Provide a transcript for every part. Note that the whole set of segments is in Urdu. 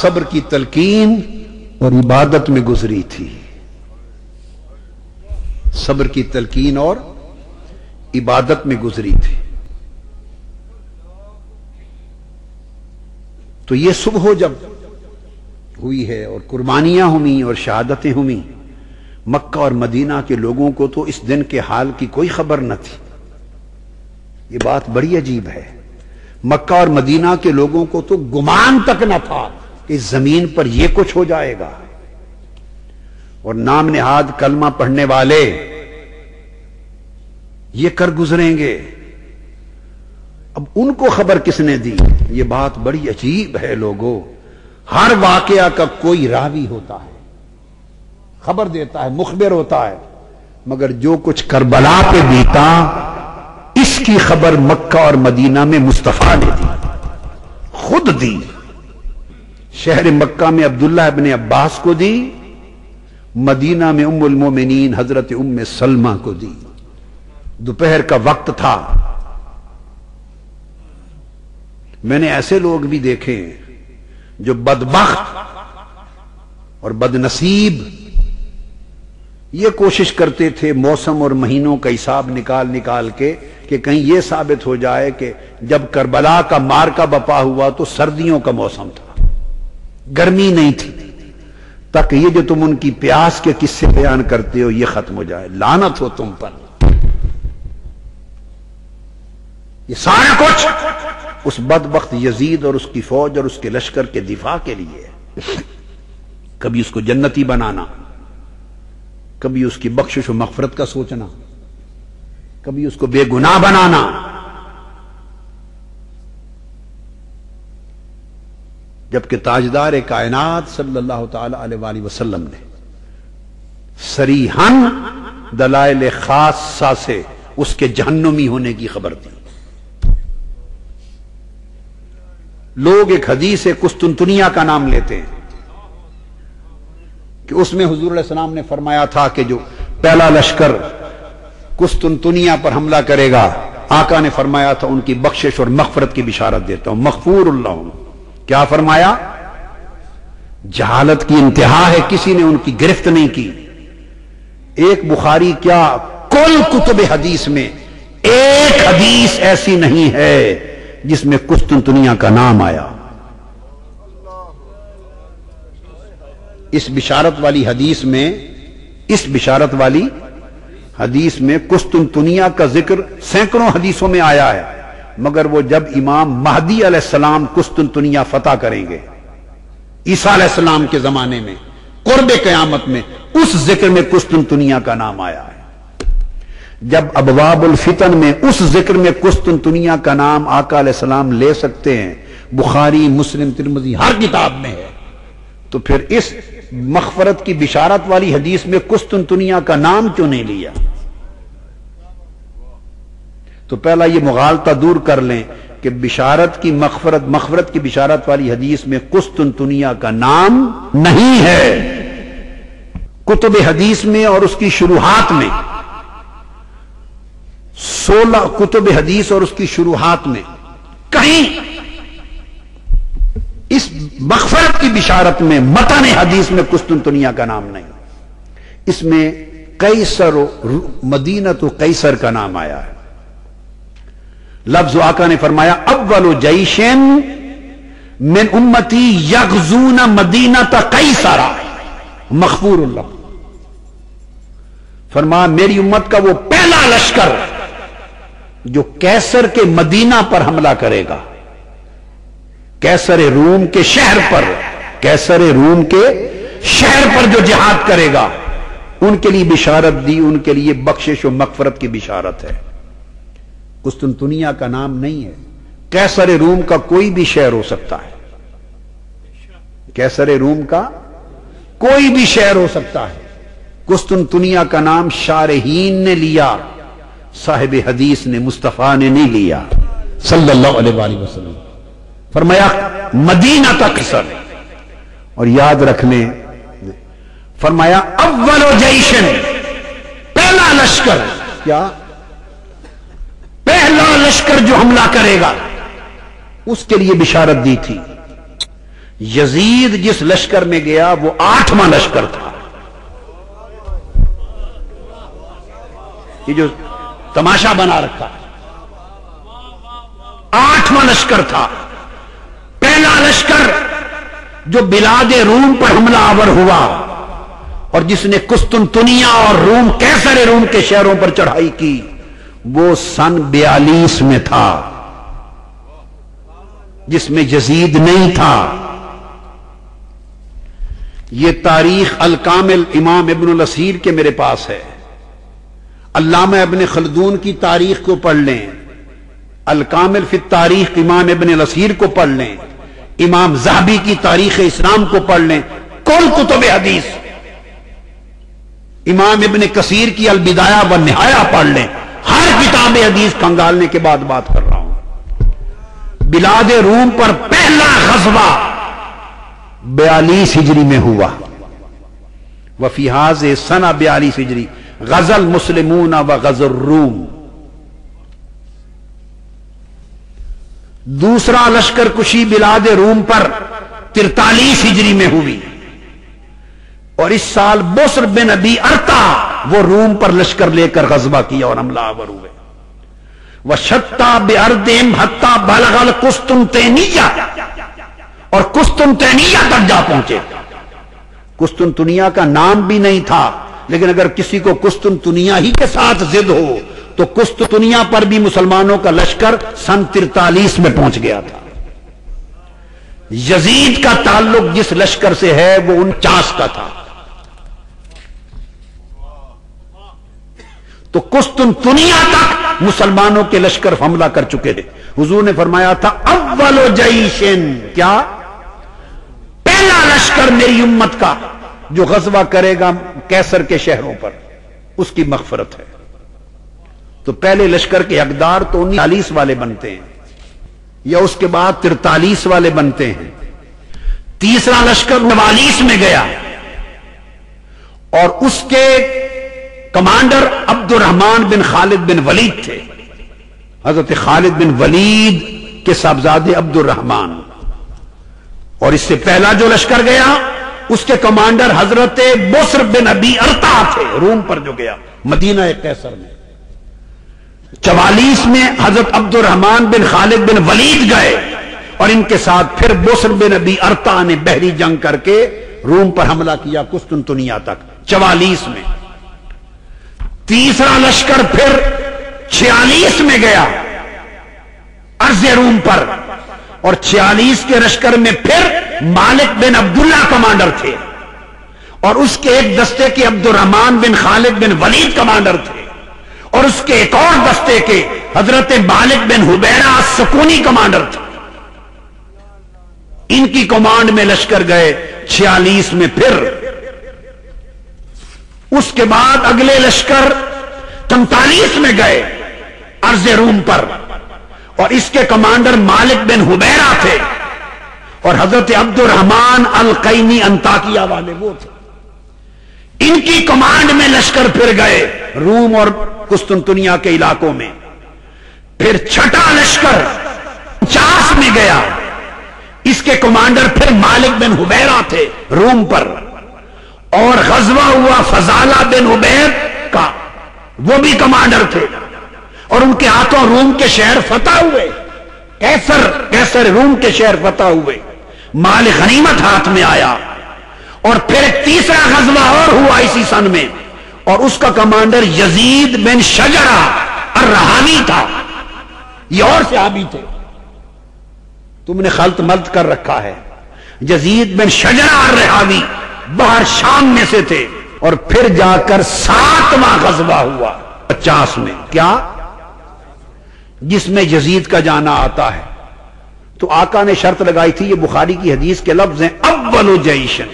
صبر کی تلقین اور عبادت میں گزری تھی. صبر کی تلقین اور عبادت میں گزری تھی. تو یہ صبح جب ہوئی ہے اور قربانیاں ہوئیں اور شہادتیں ہوئیں، مکہ اور مدینہ کے لوگوں کو تو اس دن کے حال کی کوئی خبر نہ تھی. یہ بات بڑی عجیب ہے. مکہ اور مدینہ کے لوگوں کو تو گمان تک نہ تھا کہ اس زمین پر یہ کچھ ہو جائے گا، اور نام نہاد کلمہ پڑھنے والے یہ کر گزریں گے. اب ان کو خبر کس نے دی؟ یہ بات بڑی عجیب ہے لوگوں. ہر واقعہ کا کوئی راوی ہوتا ہے، خبر دیتا ہے، مخبر ہوتا ہے، مگر جو کچھ کربلا پہ بیتا اس کی خبر مکہ اور مدینہ میں مصطفیٰ نے دی، خود دی. شہر مکہ میں عبداللہ ابن عباس کو دی، مدینہ میں ام المومنین حضرت ام سلمہ کو دی. دوپہر کا وقت تھا. میں نے ایسے لوگ بھی دیکھے ہیں جو بدبخت اور بدنصیب یہ کوشش کرتے تھے موسم اور مہینوں کا حساب نکال کے کہ کہیں یہ ثابت ہو جائے کہ جب کربلا کا مارکا بپا ہوا تو سردیوں کا موسم تھا، گرمی نہیں تھی، تاکہ یہ جو تم ان کی پیاس کے قصے بیان کرتے ہو یہ ختم ہو جائے. لعنت ہو تم پر. یہ سارا کچھ اس بدبخت یزید اور اس کی فوج اور اس کے لشکر کے دفاع کے لیے ہے. کبھی اس کو جنتی بنانا، کبھی اس کی بخشش و مغفرت کا سوچنا، کبھی اس کو بے گناہ بنانا. جبکہ تاجدار کائنات صلی اللہ تعالی علیہ وآلہ وسلم نے صریحاً دلائل خاصہ سے اس کے جہنمی ہونے کی خبر دی. لوگ ایک حدیث قسطنطنیہ کا نام لیتے ہیں کہ اس میں حضور علیہ السلام نے فرمایا تھا کہ جو پہلا لشکر قسطنطنیہ پر حملہ کرے گا، آقا نے فرمایا تھا ان کی بخشش اور مغفرت کی بشارت دیتا ہوں، مغفور اللہ. کیا فرمایا؟ جہالت کی انتہا ہے، کسی نے ان کی گرفت نہیں کی. ایک بخاری کیا کل کتب حدیث میں ایک حدیث ایسی نہیں ہے جس میں قسطنطنیہ کا نام آیا. اس بشارت والی حدیث میں قسطنطنیہ کا ذکر سینکڑوں حدیثوں میں آیا ہے، مگر وہ جب امام مہدی علیہ السلام قسطنطنیہ فتح کریں گے عیسیٰ علیہ السلام کے زمانے میں قرب قیامت میں، اس ذکر میں قسطنطنیہ کا نام آیا ہے. جب ابواب الفتن میں اس ذکر میں قسطنطنیہ کا نام آقا علیہ السلام لے سکتے ہیں، بخاری مسلم ترمذی ہر کتاب میں ہے، تو پھر اس مغفرت کی بشارت والی حدیث میں قسطنطنیہ کا نام کیوں نہیں لیا؟ تو پہلا یہ مغالطہ دور کر لیں کہ بشارت کی مغفرت کی بشارت والی حدیث میں قسطنطنیہ کا نام نہیں ہے. کتب حدیث میں اور اس کی شروحات میں 16 کتب حدیث اور اس کی شروحات میں کہیں اس مغفرت کی بشارت میں متن حدیث میں قسطنطنیہ کا نام نہیں. اس میں قیصر مدینہ تو قیصر کا نام آیا ہے. لفظ آقا نے فرمایا اول جیش من امتی یغزون مدینہ قیصر مغفور اللہ. فرمایا میری امت کا وہ پہلا لشکر جو قیصر کے مدینہ پر حملہ کرے گا، قیصر روم کے شہر پر جو جہاد کرے گا، ان کے لیے بشارت دی، ان کے لیے بخشش و مغفرت کی بشارت ہے. قسطنطنیہ کا نام نہیں ہے. قیصر روم کا کوئی بھی شہر ہو سکتا ہے، قیصر روم کا کوئی بھی شہر ہو سکتا ہے. قسطنطنیہ کا نام شارحین نے لیا، صاحب حدیث نے مصطفیٰ نے نہیں لیا صلی اللہ علیہ وآلہ وسلم. فرمایا مدینہ قیصر. اور یاد رکھنے فرمایا اول جیشن، پہلا لشکر. کیا؟ پہلا لشکر جو حملہ کرے گا اس کے لیے بشارت دی تھی یزید جس لشکر میں گیا وہ 8واں لشکر تھا. یہ جو تماشا بنا رکھا ہے 8واں لشکر تھا. پہلا لشکر جو بلاد روم پر حملہ آور ہوا اور جس نے قسطنطنیہ اور روم قیصر روم کے شہروں پر چڑھائی کی وہ سن 42 میں تھا، جس میں یزید نہیں تھا. یہ تاریخ الکامل امام ابن الاسیر کے میرے پاس ہے. علامہ ابن خلدون کی تاریخ کو پڑھ لیں، الکامل فی التاریخ امام ابن الاسیر کو پڑھ لیں، امام ذہبی کی تاریخ اسلام کو پڑھ لیں، کل کتب حدیث، امام ابن کثیر کی البدایہ و نہایہ پڑھ لیں. ہر کتاب حدیث کھنگالنے کے بعد بات کر رہا ہوں. بلاد روم پر پہلا غزوہ 42 ہجری میں ہوا. وفی ھذہ سنہ 42 ہجری غزا المسلمون و غزا الروم. دوسرا لشکر کشی بلاد روم پر 43 ہجری میں ہوئی اور اس سال بسر بن ابی ارتا وہ روم پر لشکر لے کر غزوہ کیا اور حملہ آور ہوئے. وشتّا بأرضہم حتی بلغ القسطنطینیہ اور قسطنطینیہ تک جا پہنچے. قسطنطنیہ کا نام بھی نہیں تھا، لیکن اگر کسی کو قسطنطنیہ ہی کے ساتھ ضد ہو تو قسطنطنیہ پر بھی مسلمانوں کا لشکر سن 43 میں پہنچ گیا تھا. یزید کا تعلق جس لشکر سے ہے وہ 49 کا تھا. تو قسطنطنیہ تک مسلمانوں کے لشکر حملہ کر چکے تھے. حضور نے فرمایا تھا اول جیشن، کیا پہلا لشکر میری امت کا جو غزوہ کرے گا قیصر کے شہروں پر اس کی مغفرت ہے. تو پہلے لشکر کے حقدار تو 39 والے بنتے ہیں یا اس کے بعد 43 والے بنتے ہیں. تیسرا لشکر 49 میں گیا اور اس کے کمانڈر عبد الرحمن بن خالد بن ولید تھے. حضرت خالد بن ولید کے صاحبزادے عبد الرحمن. اور اس سے پہلا جو لشکر گیا اس کے کمانڈر حضرت بسر بن ابی ارتا تھے، روم پر جو گیا مدینہ قیصر میں. 44 میں حضرت عبد الرحمن بن خالد بن ولید گئے اور ان کے ساتھ پھر بسر بن ابی ارتا نے بحری جنگ کر کے روم پر حملہ کیا قسطنطنیہ تک 44 میں. تیسرا لشکر پھر 46 میں گیا ارض روم پر اور 46 کے لشکر میں پھر مالک بن عبداللہ کمانڈر تھے اور اس کے ایک دستے کے عبد الرحمن بن خالد بن ولید کمانڈر تھے اور اس کے ایک اور دستے کے حضرت مالک بن حبیرہ السکونی کمانڈر تھے. ان کی کمانڈ میں لشکر گئے 46 میں. پھر اس کے بعد اگلے لشکر 43 میں گئے ارض روم پر اور اس کے کمانڈر مالک بن حبیرہ تھے اور حضرت عبد الرحمن القینی انطاکیہ والے وہ تھے. ان کی کمانڈ میں لشکر پھر گئے روم اور قسطنطنیہ کے علاقوں میں. پھر چھٹا لشکر 50 میں گیا، اس کے کمانڈر پھر مالک بن حبیرہ تھے روم پر اور غزوہ ہوا فضالہ بن عبید کا، وہ بھی کمانڈر تھے اور ان کے ہاتھوں روم کے شہر فتح ہوئے. قیصر روم کے شہر فتح ہوئے، مال غنیمت ہاتھ میں آیا. اور پھر ایک تیسرا غزوہ اور ہوا اسی سن میں اور اس کا کمانڈر یزید بن شجرہ الرہاوی تھا. یہ اور صحابی تھے، تم نے خلط ملط کر رکھا ہے. یزید بن شجرہ الرہاوی باہر شام میں سے تھے. اور پھر جا کر 7واں غزوہ ہوا 50 میں، کیا جس میں یزید کا جانا آتا ہے. تو آقا نے شرط لگائی تھی، یہ بخاری کی حدیث کے لفظ ہیں اول جیشن،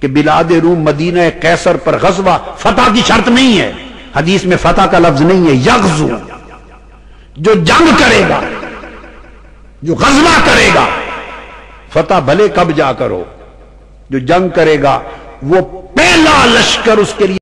کہ بلاد روم مدینہ قیصر پر غزوہ، فتح کی شرط نہیں ہے، حدیث میں فتح کا لفظ نہیں ہے. یغزو، جو جنگ کرے گا، جو غزوہ کرے گا، فتح بھلے کب جا کرو، جو جنگ کرے گا وہ پہلا لشکر اس کے لیے